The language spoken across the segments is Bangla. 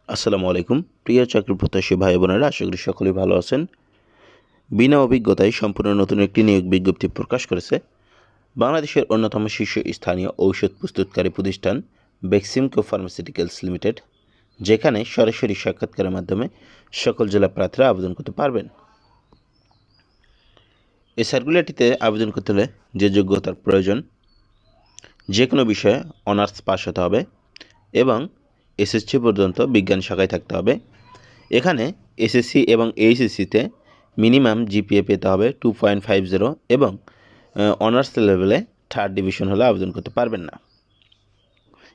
আসসালামু আলাইকুম প্রিয় চাকরি প্রত্যাশী ভাই বোনেরা, আশা করি সকলেই ভালো আছেন। বিনা অভিজ্ঞতায় সম্পূর্ণ নতুন একটি নিয়োগ বিজ্ঞপ্তি প্রকাশ করেছে বাংলাদেশের অন্যতম শীর্ষস্থানীয় ঔষধ প্রস্তুতকারী প্রতিষ্ঠান বেক্সিমকো ফার্মাসিউটিক্যালস লিমিটেড, যেখানে সরাসরি সাক্ষাৎকারের মাধ্যমে সকল জেলা প্রার্থীরা আবেদন করতে পারবেন। এই সার্কুলারটিতে আবেদন করতে হলে যে যোগ্যতার প্রয়োজন, যে কোনো বিষয়ে অনার্স পাস হতে হবে এবং এসএসসি পর্যন্ত বিজ্ঞান শাখায় থাকতে হবে। এখানে এসএসসি এবং এইচএসসিতে মিনিমাম জিপিএ পেতে হবে 2.50 এবং অনার্স লেভেলে 3rd ডিভিশন হলে আবেদন করতে পারবেন না।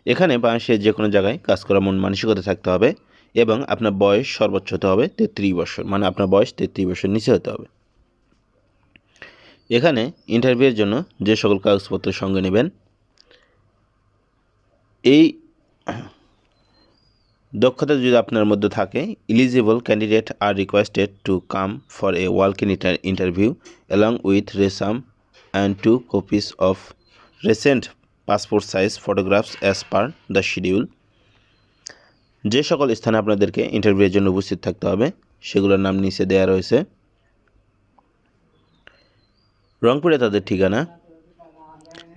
এখানে বাংলাদেশের যে কোনো জায়গায় কাজ করার মন মানসিকতা থাকতে হবে এবং আপনার বয়স সর্বোচ্চ হতে হবে 33 বছর, মানে আপনার বয়স 33 বছর নিচে হতে হবে। এখানে ইন্টারভিউয়ের জন্য যে সকল কাগজপত্র সঙ্গে নেবেন, এই দক্ষতা যদি আপনার মধ্যে থাকে, eligible candidate are requested to come for a walk in interview along with resume and 2 copies of recent passport size photographs as per the schedule. যে সকল স্থানে আপনাদেরকে ইন্টারভিউয়ের জন্য উপস্থিত থাকতে হবে সেগুলোর নাম নিচে দেওয়া রয়েছে। রংপুরে তাদের ঠিকানা,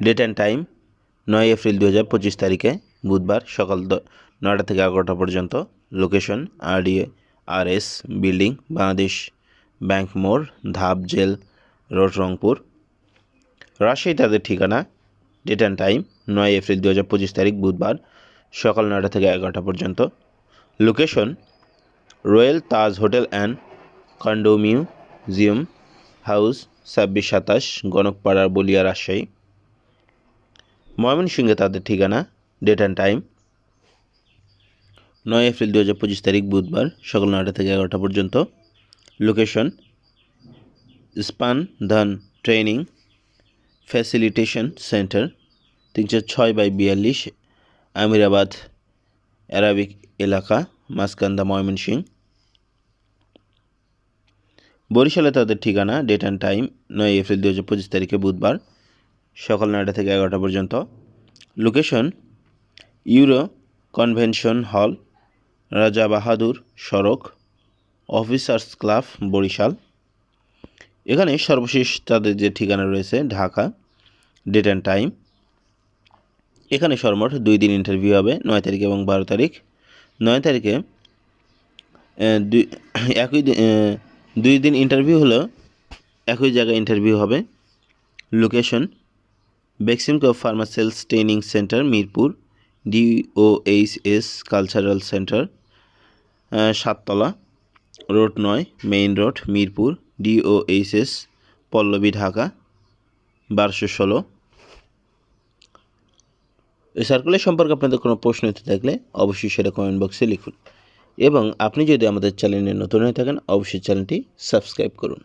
ডেট অ্যান্ড টাইম 9 এপ্রিল 2025 তারিখে বুধবার সকাল 9টা থেকে 11টা পর্যন্ত। Location RDRS building, Bangladesh bank মোড়, ধাপ জেল রোড, রংপুর। রাজশাহী তাদের ঠিকানা, ডেট অ্যান্ড টাইম 9 এপ্রিল 2025 তারিখ বুধবার সকাল 9টা থেকে 11টা পর্যন্ত। Location royal Taj hotel and কন্ডোমিউজিয়াম হাউস 2627 গণকপাড়া, বলিয়া, রাজশাহী। ময়মনসিংহে তাদের ঠিকানা, ডেট অ্যান্ড টাইম 9 এপ্রিল 2025 তারিখ বুধবার সকাল 9টা থেকে 11টা পর্যন্ত। লোকেশন স্পানধান training facilitation centre 306/42 Amirabad Arabic এলাকা, মাসকান্দা, ময়মনসিংহ। বরিশালে তাদের ঠিকানা, ডেট অ্যান্ড টাইম 9 এপ্রিল 2025 তারিখে বুধবার সকাল 9টা থেকে 11টা পর্যন্ত। লোকেশন ইউরো কনভেনশন হল, রাজা বাহাদুর সড়ক, অফিসার্স ক্লাব, বরিশাল। এখানে সর্বশেষ তাদের যে ঠিকানা রয়েছে ঢাকা, ডেট অ্যান্ড টাইম। এখানে সর্বমোট 2 দিন ইন্টারভিউ হবে, 9 তারিখ এবং 12 তারিখ। 9 তারিখে 2 দিন ইন্টারভিউ হলো, একই জায়গায় ইন্টারভিউ হবে। Location Beximco pharmaceuticals training centre, Mirpur, DOHS cultural centre, 7 তলা, road 9, main road, Mirpur, DOHS Pallabi, Dhaka 1216। এই সার্কুলার সম্পর্কে আপনাদের কোনো প্রশ্ন থাকলে অবশ্যই সেটা কমেন্ট বক্সে লিখুন এবং আপনি যদি আমাদের চ্যানেলে নতুন হয়ে থাকেন অবশ্যই চ্যানেলটি সাবস্ক্রাইব করুন।